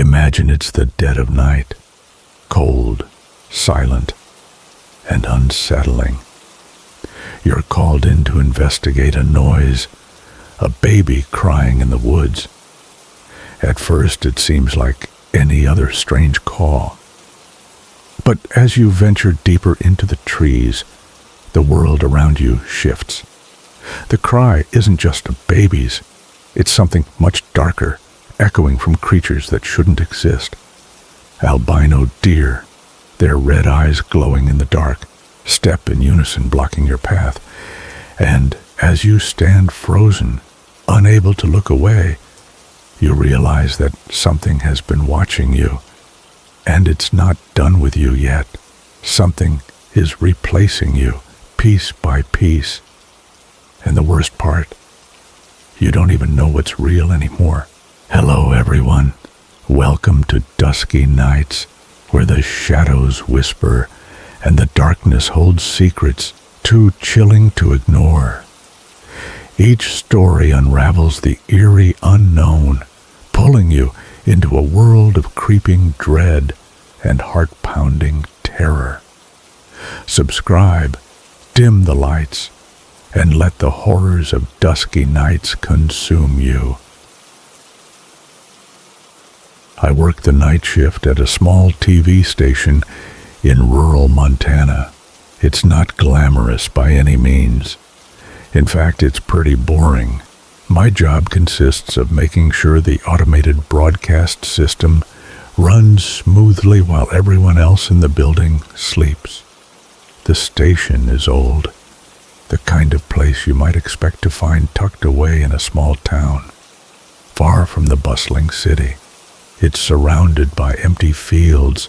Imagine it's the dead of night, cold, silent, and unsettling. You're called in to investigate a noise, a baby crying in the woods. At first it seems like any other strange call. But as you venture deeper into the trees, the world around you shifts. The cry isn't just a baby's, it's something much darker, echoing from creatures that shouldn't exist. Albino deer, their red eyes glowing in the dark, step in unison blocking your path. And as you stand frozen, unable to look away, you realize that something has been watching you, and it's not done with you yet. Something is replacing you, piece by piece. And the worst part, you don't even know what's real anymore. Hello, everyone. Welcome to dusky nights, where the shadows whisper and the darkness holds secrets too chilling to ignore. Each story unravels the eerie unknown, pulling you into a world of creeping dread and heart-pounding terror. Subscribe, dim the lights, and let the horrors of dusky nights consume you. I work the night shift at a small TV station in rural Montana. It's not glamorous by any means. In fact, it's pretty boring. My job consists of making sure the automated broadcast system runs smoothly while everyone else in the building sleeps. The station is old, the kind of place you might expect to find tucked away in a small town, far from the bustling city. It's surrounded by empty fields,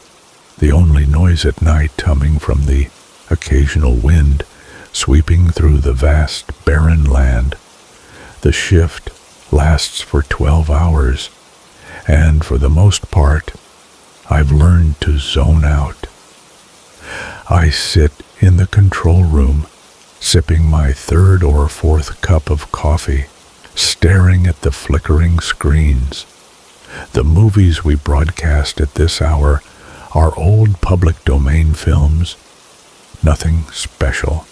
the only noise at night coming from the occasional wind sweeping through the vast, barren land. The shift lasts for 12 hours, and for the most part, I've learned to zone out. I sit in the control room, sipping my third or fourth cup of coffee, staring at the flickering screens. The movies we broadcast at this hour are old public domain films. Nothing special.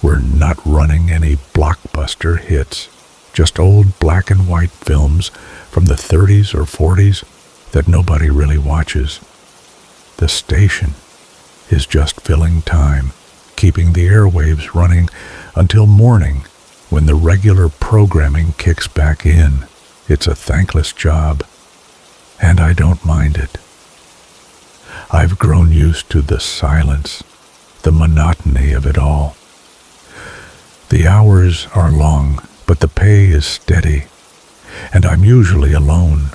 We're not running any blockbuster hits, just old black and white films from the 30s or 40s that nobody really watches. The station is just filling time, keeping the airwaves running until morning when the regular programming kicks back in. It's a thankless job, and I don't mind it. I've grown used to the silence, the monotony of it all. The hours are long, but the pay is steady, and I'm usually alone,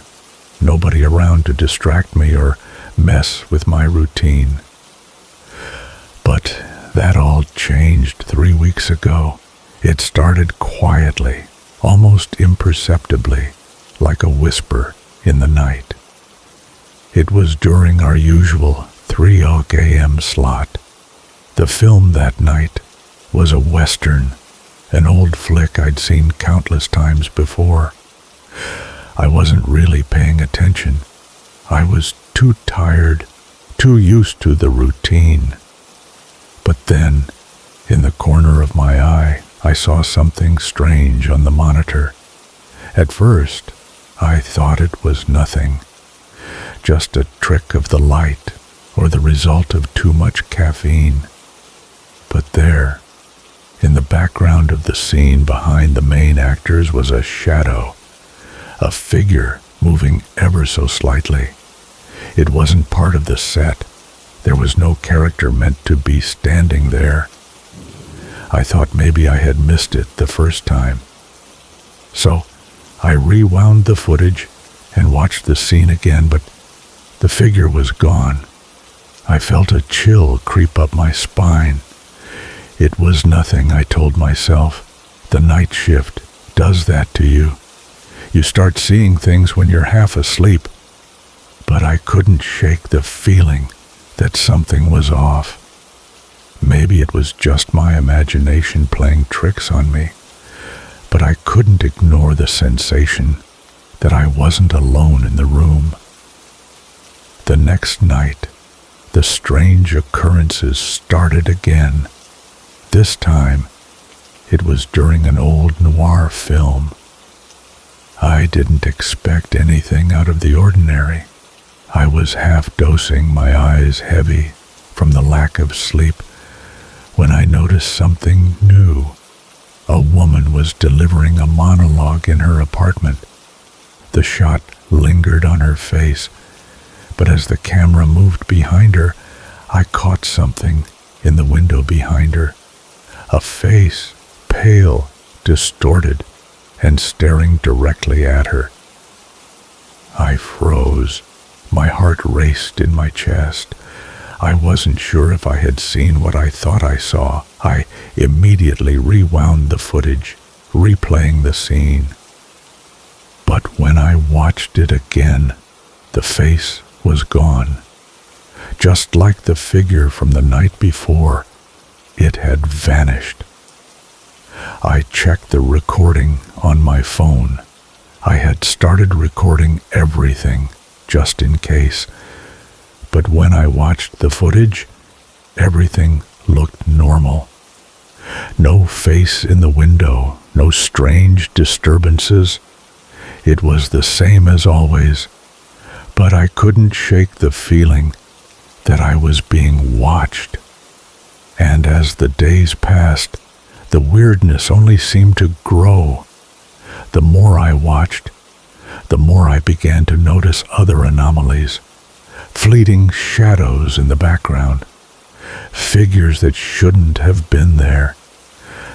nobody around to distract me or mess with my routine. But that all changed 3 weeks ago. It started quietly, almost imperceptibly, like a whisper in the night. It was during our usual 3 a.m. slot. The film that night was a Western, an old flick I'd seen countless times before. I wasn't really paying attention. I was too tired, too used to the routine. But then, in the corner of my eye, I saw something strange on the monitor. At first, I thought it was nothing, just a trick of the light or the result of too much caffeine. But there, in the background of the scene behind the main actors, was a shadow, a figure moving ever so slightly. It wasn't part of the set. There was no character meant to be standing there. I thought maybe I had missed it the first time. So I rewound the footage and watched the scene again, but the figure was gone. I felt a chill creep up my spine. It was nothing, I told myself. The night shift does that to you. You start seeing things when you're half asleep. But I couldn't shake the feeling that something was off. Maybe it was just my imagination playing tricks on me, but I couldn't ignore the sensation that I wasn't alone in the room. The next night, the strange occurrences started again. This time, it was during an old noir film. I didn't expect anything out of the ordinary. I was half dozing, my eyes heavy from the lack of sleep, when I noticed something new. A woman was delivering a monologue in her apartment. The shot lingered on her face, but as the camera moved behind her, I caught something in the window behind her. A face, pale, distorted, and staring directly at her. I froze. My heart raced in my chest. I wasn't sure if I had seen what I thought I saw. I immediately rewound the footage, replaying the scene. But when I watched it again, the face was gone. Just like the figure from the night before, it had vanished. I checked the recording on my phone. I had started recording everything, just in case. But when I watched the footage, everything looked normal. No face in the window, no strange disturbances. It was the same as always, but I couldn't shake the feeling that I was being watched. And as the days passed, the weirdness only seemed to grow. The more I watched, the more I began to notice other anomalies. Fleeting shadows in the background, figures that shouldn't have been there,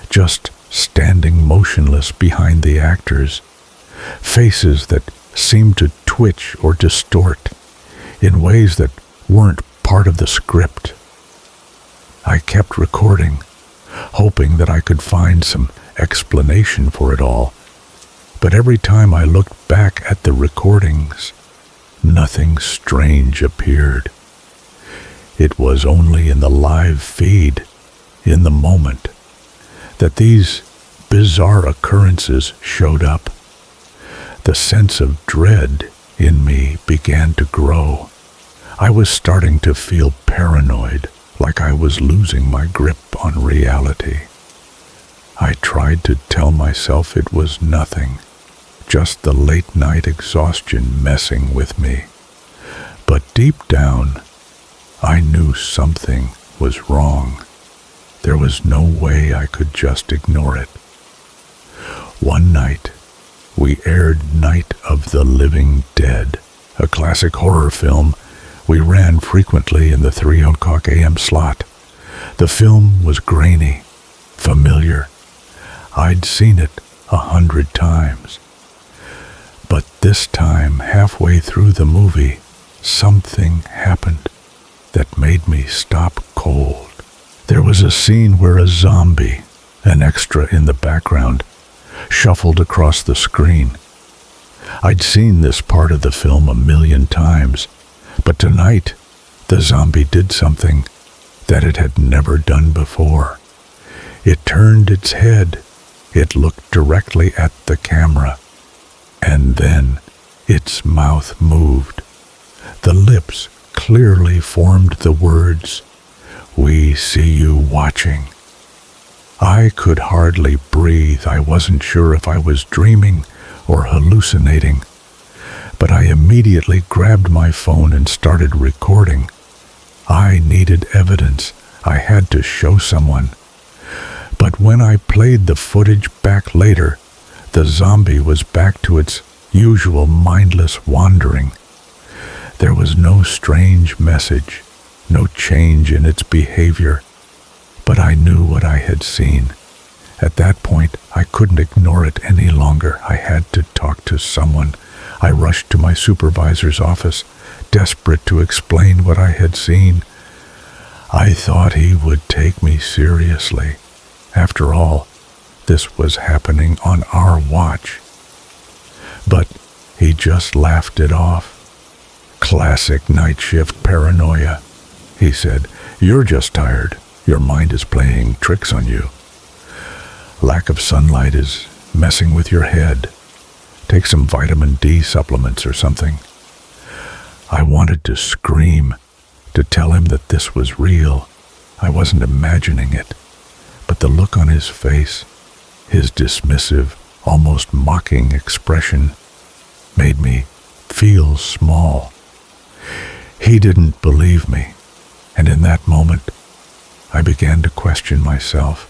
just standing motionless behind the actors, faces that seemed to twitch or distort in ways that weren't part of the script. I kept recording, hoping that I could find some explanation for it all, but every time I looked back at the recordings, nothing strange appeared. It was only in the live feed, in the moment, that these bizarre occurrences showed up. The sense of dread in me began to grow. I was starting to feel paranoid, like I was losing my grip on reality. I tried to tell myself it was nothing, just the late-night exhaustion messing with me. But deep down, I knew something was wrong. There was no way I could just ignore it. One night, we aired Night of the Living Dead, a classic horror film we ran frequently in the 3:00 a.m. slot. The film was grainy, familiar. I'd seen it 100 times. But this time, halfway through the movie, something happened that made me stop cold. There was a scene where a zombie, an extra in the background, shuffled across the screen. I'd seen this part of the film 1,000,000 times, but tonight, the zombie did something that it had never done before. It turned its head. It looked directly at the camera. And then its mouth moved. The lips clearly formed the words, "We see you watching." I could hardly breathe. I wasn't sure if I was dreaming or hallucinating, but I immediately grabbed my phone and started recording. I needed evidence. I had to show someone. But when I played the footage back later, the zombie was back to its usual mindless wandering. There was no strange message, no change in its behavior, but I knew what I had seen. At that point, I couldn't ignore it any longer. I had to talk to someone. I rushed to my supervisor's office, desperate to explain what I had seen. I thought he would take me seriously. After all, this was happening on our watch. But he just laughed it off. "Classic night shift paranoia," he said. "You're just tired. Your mind is playing tricks on you. Lack of sunlight is messing with your head. Take some vitamin D supplements or something." I wanted to scream, to tell him that this was real. I wasn't imagining it. But the look on his face, his dismissive, almost mocking expression, made me feel small. He didn't believe me, and in that moment, I began to question myself.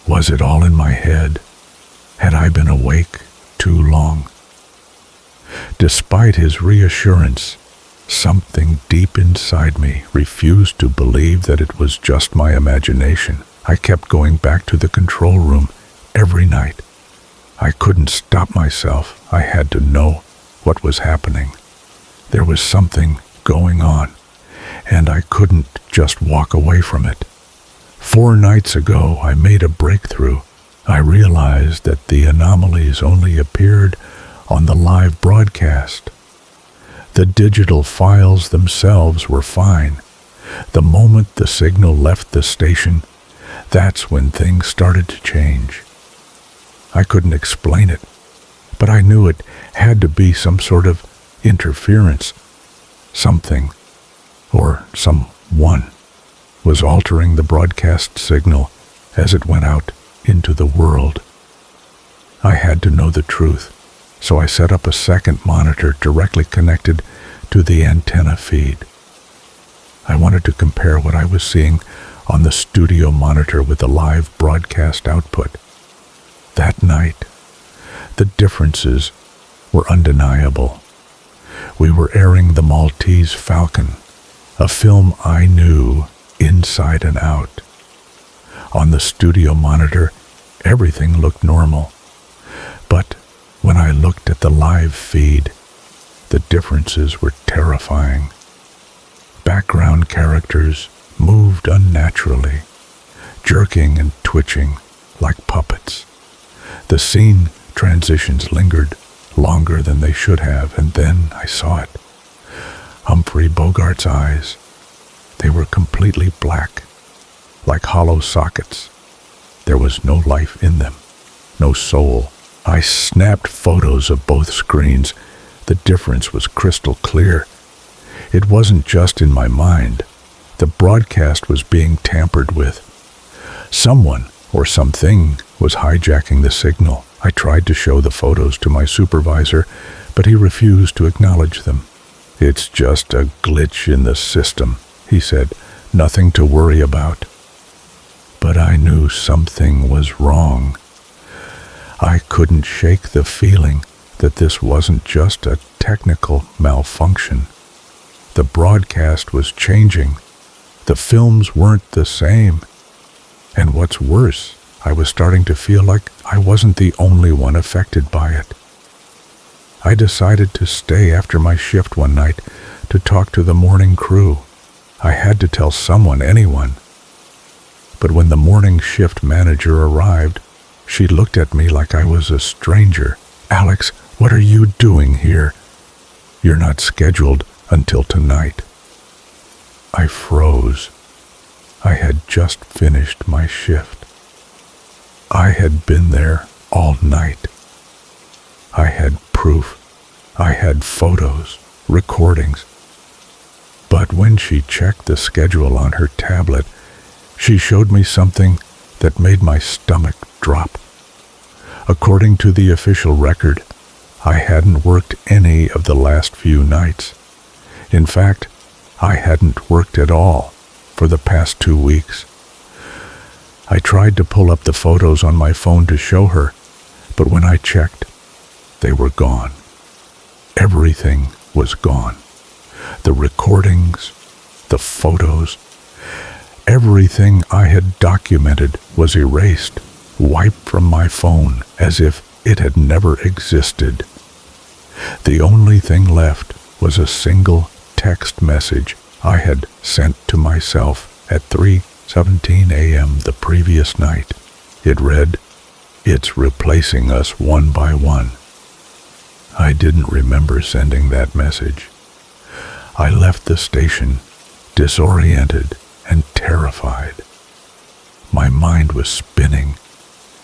Was it all in my head? Had I been awake too long? Despite his reassurance, something deep inside me refused to believe that it was just my imagination. I kept going back to the control room every night. I couldn't stop myself. I had to know what was happening. There was something going on, and I couldn't just walk away from it. 4 nights ago, I made a breakthrough. I realized that the anomalies only appeared on the live broadcast. The digital files themselves were fine. The moment the signal left the station, that's when things started to change. I couldn't explain it, but I knew it had to be some sort of interference. Something, or someone, was altering the broadcast signal as it went out into the world. I had to know the truth, so I set up a second monitor directly connected to the antenna feed. I wanted to compare what I was seeing on the studio monitor with the live broadcast output. That night, the differences were undeniable. We were airing The Maltese Falcon, a film I knew inside and out. On the studio monitor, everything looked normal. But when I looked at the live feed, the differences were terrifying. Background characters moved unnaturally, jerking and twitching like puppets. The scene transitions lingered longer than they should have, and then I saw it. Humphrey Bogart's eyes. They were completely black, like hollow sockets. There was no life in them, no soul. I snapped photos of both screens. The difference was crystal clear. It wasn't just in my mind. The broadcast was being tampered with. Someone or something was hijacking the signal. I tried to show the photos to my supervisor, but he refused to acknowledge them. "It's just a glitch in the system," he said. "Nothing to worry about." But I knew something was wrong. I couldn't shake the feeling that this wasn't just a technical malfunction. The broadcast was changing. The films weren't the same. And what's worse, I was starting to feel like I wasn't the only one affected by it. I decided to stay after my shift one night to talk to the morning crew. I had to tell someone, anyone. But when the morning shift manager arrived, she looked at me like I was a stranger. "Alex, what are you doing here? You're not scheduled until tonight." I froze. I had just finished my shift. I had been there all night. I had proof. I had photos, recordings. But when she checked the schedule on her tablet, she showed me something that made my stomach drop. According to the official record, I hadn't worked any of the last few nights. In fact, I hadn't worked at all for the past 2 weeks. I tried to pull up the photos on my phone to show her, but when I checked, they were gone. Everything was gone. The recordings, the photos, everything I had documented was erased, wiped from my phone as if it had never existed. The only thing left was a single text message I had sent to myself at 3:17 a.m. the previous night. It read, "It's replacing us one by one." I didn't remember sending that message. I left the station, disoriented and terrified. My mind was spinning,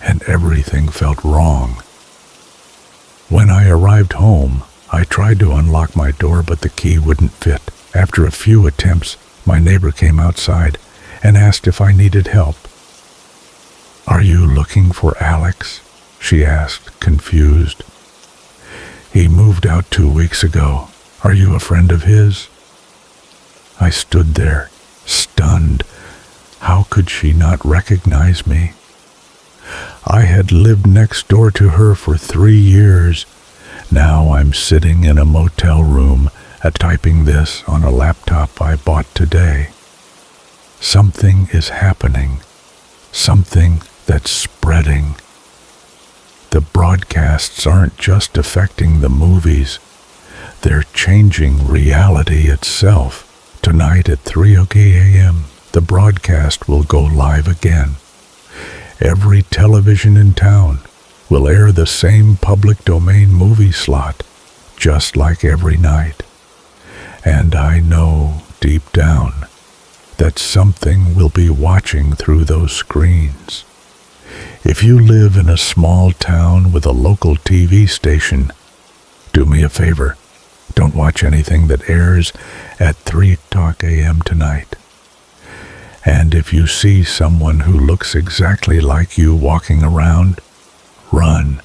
and everything felt wrong. When I arrived home, I tried to unlock my door, but the key wouldn't fit. After a few attempts, my neighbor came outside and asked if I needed help. "Are you looking for Alex?" she asked, confused. "He moved out 2 weeks ago. Are you a friend of his?" I stood there, stunned. How could she not recognize me? I had lived next door to her for 3 years. Now I'm sitting in a motel room, typing this on a laptop I bought today. Something is happening. Something that's spreading. The broadcasts aren't just affecting the movies. They're changing reality itself. Tonight at 3 a.m., the broadcast will go live again. Every television in town will air the same public domain movie slot, just like every night. And I know deep down that something will be watching through those screens. If you live in a small town with a local TV station, do me a favor. Don't watch anything that airs at 3 a.m. tonight. And if you see someone who looks exactly like you walking around, run.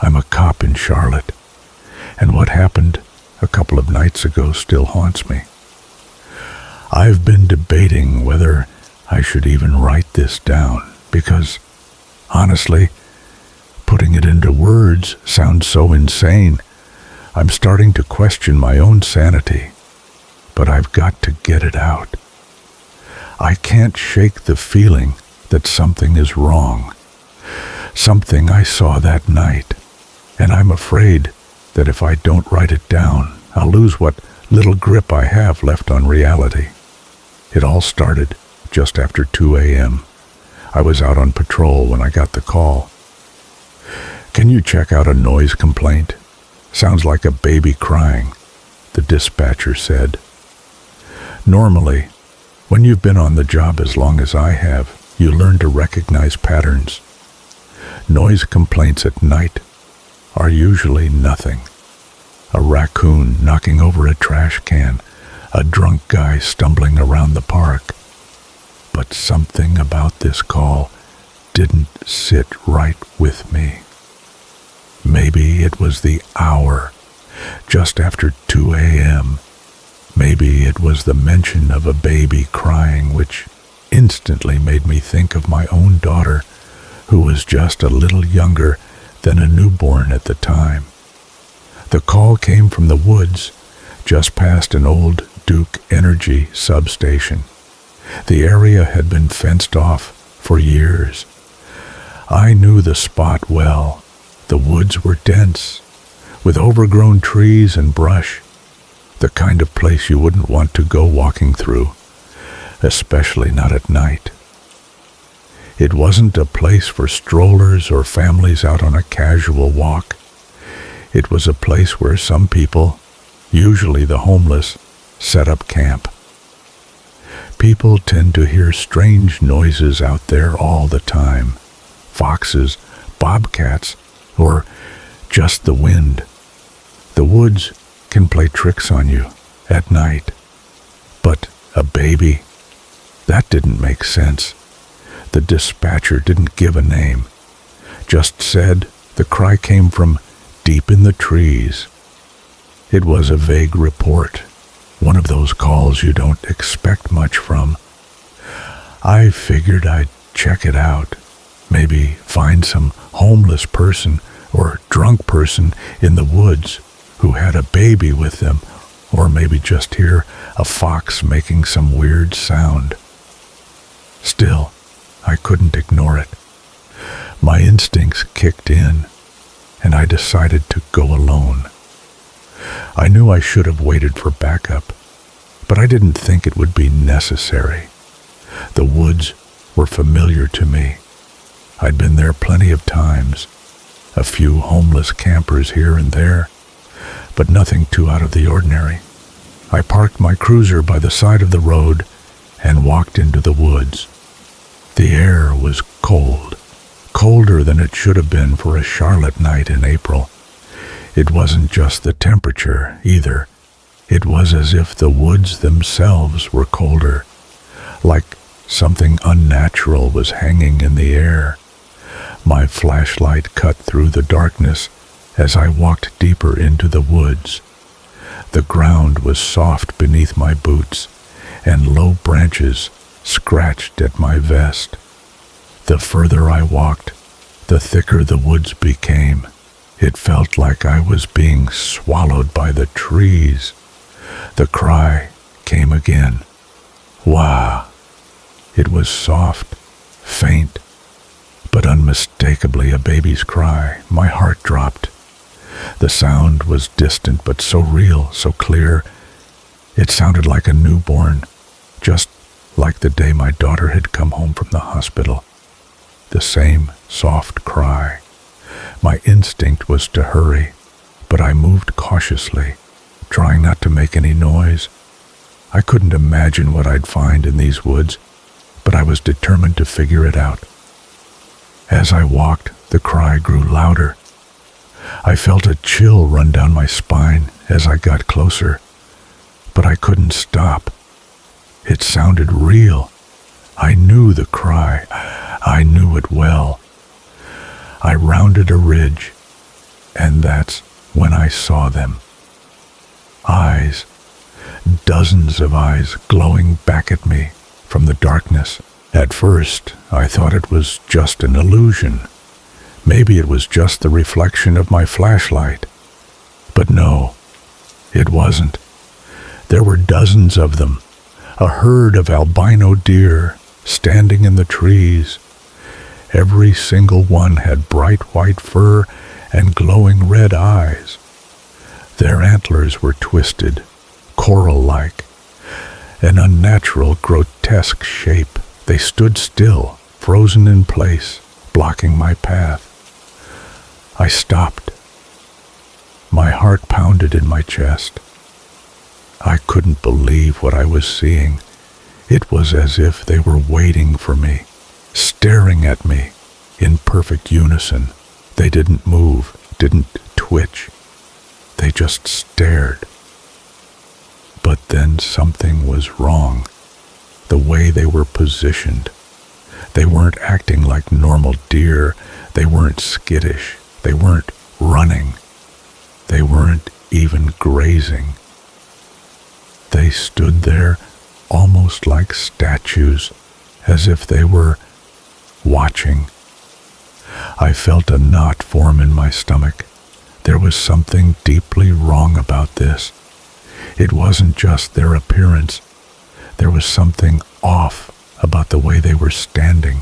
I'm a cop in Charlotte, and what happened a couple of nights ago still haunts me. I've been debating whether I should even write this down, because, honestly, putting it into words sounds so insane. I'm starting to question my own sanity, but I've got to get it out. I can't shake the feeling that something is wrong, something I saw that night, and I'm afraid that if I don't write it down, I'll lose what little grip I have left on reality. It all started just after 2 a.m. I was out on patrol when I got the call. "Can you check out a noise complaint? Sounds like a baby crying," the dispatcher said. Normally, when you've been on the job as long as I have, you learn to recognize patterns. Noise complaints at night are usually nothing. A raccoon knocking over a trash can, a drunk guy stumbling around the park. But something about this call didn't sit right with me. Maybe it was the hour, just after 2 a.m. Maybe it was the mention of a baby crying, which instantly made me think of my own daughter, who was just a little younger than a newborn at the time. The call came from the woods, just past an old Duke Energy substation. The area had been fenced off for years. I knew the spot well. The woods were dense, with overgrown trees and brush, the kind of place you wouldn't want to go walking through, especially not at night. It wasn't a place for strollers or families out on a casual walk. It was a place where some people, usually the homeless, set up camp. People tend to hear strange noises out there all the time. Foxes, bobcats, or just the wind. The woods can play tricks on you at night. But a baby? That didn't make sense. The dispatcher didn't give a name, just said the cry came from deep in the trees. It was a vague report, one of those calls you don't expect much from. I figured I'd check it out, maybe find some homeless person or drunk person in the woods who had a baby with them, or maybe just hear a fox making some weird sound. Still, I couldn't ignore it. My instincts kicked in, and I decided to go alone. I knew I should have waited for backup, but I didn't think it would be necessary. The woods were familiar to me. I'd been there plenty of times, a few homeless campers here and there, but nothing too out of the ordinary. I parked my cruiser by the side of the road and walked into the woods. The air was cold, colder than it should have been for a Charlotte night in April. It wasn't just the temperature, either. It was as if the woods themselves were colder, like something unnatural was hanging in the air. My flashlight cut through the darkness as I walked deeper into the woods. The ground was soft beneath my boots, and low branches scratched at my vest. The further I walked, the thicker the woods became. It felt like I was being swallowed by the trees. The cry came again. Wah! It was soft, faint, but unmistakably a baby's cry. My heart dropped. The sound was distant but so real, so clear. It sounded like a newborn, just like the day my daughter had come home from the hospital. The same soft cry. My instinct was to hurry, but I moved cautiously, trying not to make any noise. I couldn't imagine what I'd find in these woods, but I was determined to figure it out. As I walked, the cry grew louder. I felt a chill run down my spine as I got closer, but I couldn't stop. It sounded real. I knew the cry. I knew it well. I rounded a ridge, and that's when I saw them. Eyes, dozens of eyes glowing back at me from the darkness. At first, I thought it was just an illusion. Maybe it was just the reflection of my flashlight. But no, it wasn't. There were dozens of them, a herd of albino deer standing in the trees. Every single one had bright white fur and glowing red eyes. Their antlers were twisted, coral-like, an unnatural, grotesque shape. They stood still, frozen in place, blocking my path. I stopped. My heart pounded in my chest. I couldn't believe what I was seeing. It was as if they were waiting for me, staring at me in perfect unison. They didn't move, didn't twitch. They just stared. But then something was wrong. The way they were positioned. They weren't acting like normal deer. They weren't skittish. They weren't running. They weren't even grazing. They stood there almost like statues, as if they were watching. I felt a knot form in my stomach. There was something deeply wrong about this. It wasn't just their appearance. There was something off about the way they were standing.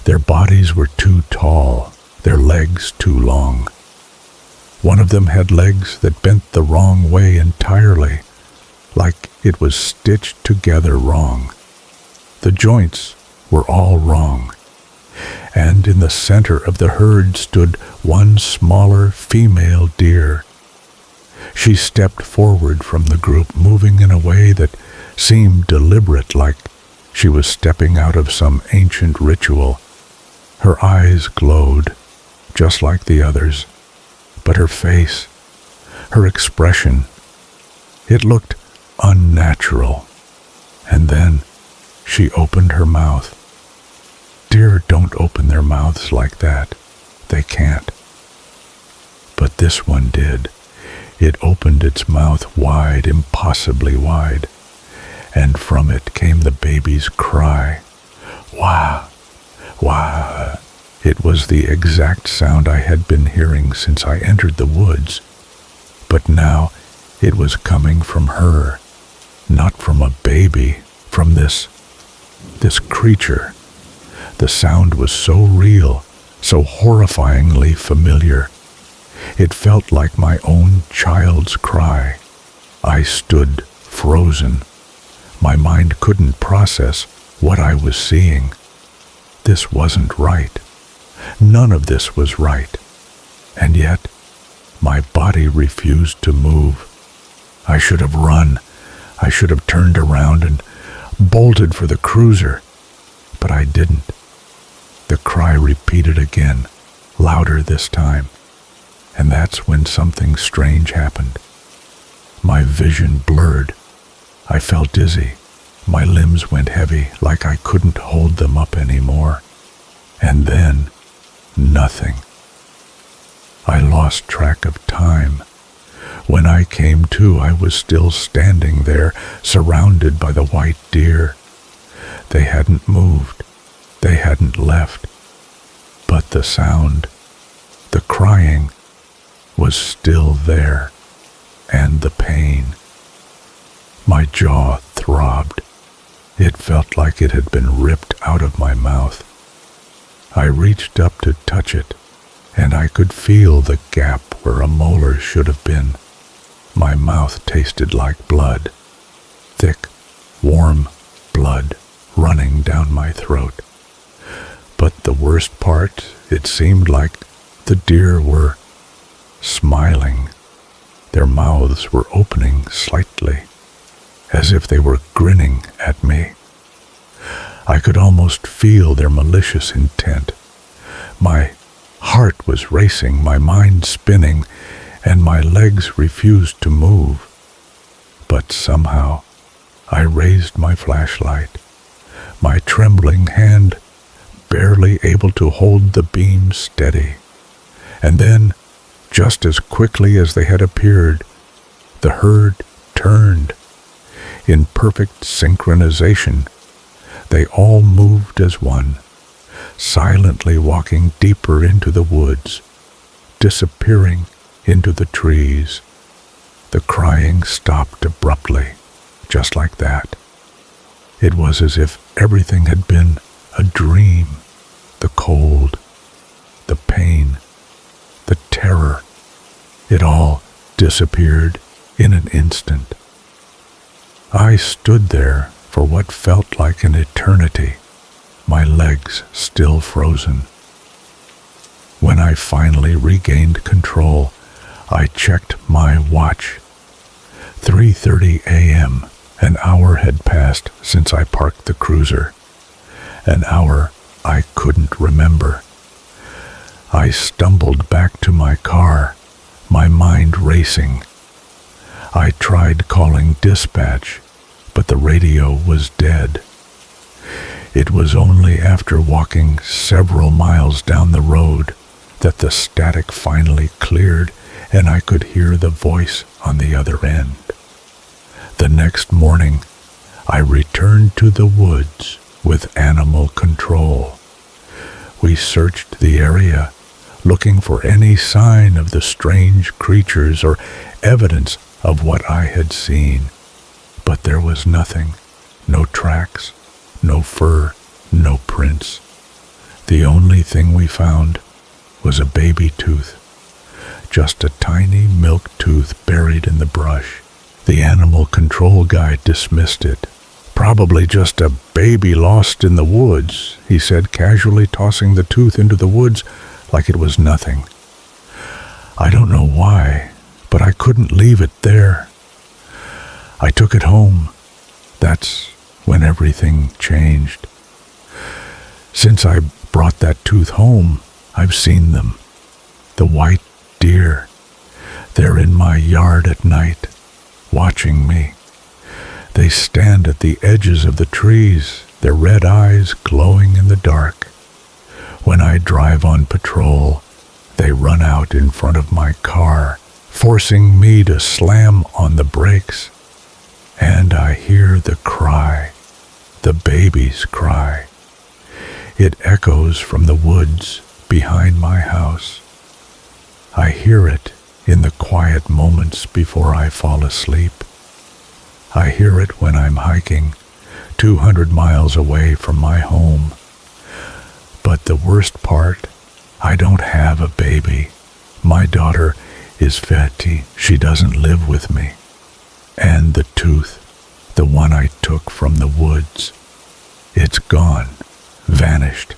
Their bodies were too tall, their legs too long. One of them had legs that bent the wrong way entirely, like it was stitched together wrong. The joints were all wrong. And in the center of the herd stood one smaller female deer. She stepped forward from the group, moving in a way that seemed deliberate, like she was stepping out of some ancient ritual. Her eyes glowed, just like the others, but her face, her expression, it looked unnatural. And then she opened her mouth. Deer don't open their mouths like that. They can't. But this one did. It opened its mouth wide, impossibly wide, and from it came the baby's cry. Wah! Wah! It was the exact sound I had been hearing since I entered the woods, but now it was coming from her, not from a baby, from this creature. The sound was so real, so horrifyingly familiar. It felt like my own child's cry. I stood frozen. My mind couldn't process what I was seeing. This wasn't right. None of this was right. And yet, my body refused to move. I should have run. I should have turned around and bolted for the cruiser. But I didn't. The cry repeated again, louder this time, and that's when something strange happened. My vision blurred. I felt dizzy. My limbs went heavy, like I couldn't hold them up anymore. And then, nothing. I lost track of time. When I came to, I was still standing there, surrounded by the white deer. They hadn't moved. They hadn't left. But the sound, the crying, was still there, and the pain. My jaw throbbed. It felt like it had been ripped out of my mouth. I reached up to touch it, and I could feel the gap where a molar should have been. My mouth tasted like blood, thick, warm blood running down my throat. But the worst part, it seemed like the deer were smiling. Their mouths were opening slightly, as if they were grinning at me. I could almost feel their malicious intent. My heart was racing, my mind spinning, and my legs refused to move. But somehow, I raised my flashlight, my trembling hand barely able to hold the beam steady. And then, just as quickly as they had appeared, the herd turned. In perfect synchronization, they all moved as one, silently walking deeper into the woods, disappearing into the trees. The crying stopped abruptly, just like that. It was as if everything had been a dream. The cold, the pain, the terror, it all disappeared in an instant. I stood there for what felt like an eternity, my legs still frozen. When I finally regained control, I checked my watch. 3:30 a.m. An hour had passed since I parked the cruiser. An hour I couldn't remember. I stumbled back to my car, my mind racing. I tried calling dispatch, but the radio was dead. It was only after walking several miles down the road that the static finally cleared and I could hear the voice on the other end. The next morning, I returned to the woods with animal control. We searched the area, looking for any sign of the strange creatures or evidence of what I had seen. But there was nothing, no tracks, no fur, no prints. The only thing we found was a baby tooth, just a tiny milk tooth buried in the brush. The animal control guy dismissed it. Probably just a baby lost in the woods, he said, casually tossing the tooth into the woods like it was nothing. I don't know why, but I couldn't leave it there. I took it home. That's when everything changed. Since I brought that tooth home, I've seen them. The white deer. They're in my yard at night, watching me. They stand at the edges of the trees, their red eyes glowing in the dark. When I drive on patrol, they run out in front of my car, forcing me to slam on the brakes. And I hear the cry, the baby's cry. It echoes from the woods behind my house. I hear it in the quiet moments before I fall asleep. I hear it when I'm hiking 200 miles away from my home. But the worst part, I don't have a baby. My daughter is Fetty. She doesn't live with me. And the tooth, the one I took from the woods, it's gone, vanished.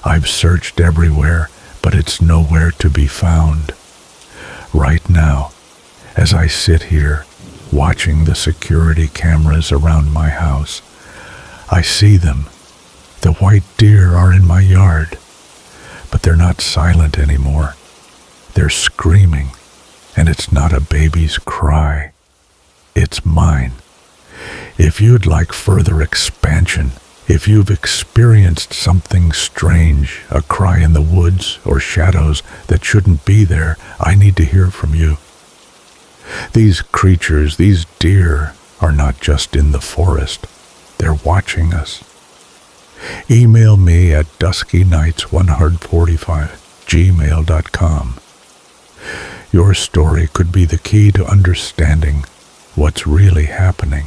I've searched everywhere, but it's nowhere to be found. Right now, as I sit here, watching the security cameras around my house, I see them, The white deer are in my yard, but they're not silent anymore. They're screaming, and it's not a baby's cry. It's mine. If you'd like further expansion, if you've experienced something strange, a cry in the woods or shadows that shouldn't be there, I need to hear from you. These creatures, these deer, are not just in the forest. They're watching us. Email me at duskynights145@gmail.com. Your story could be the key to understanding what's really happening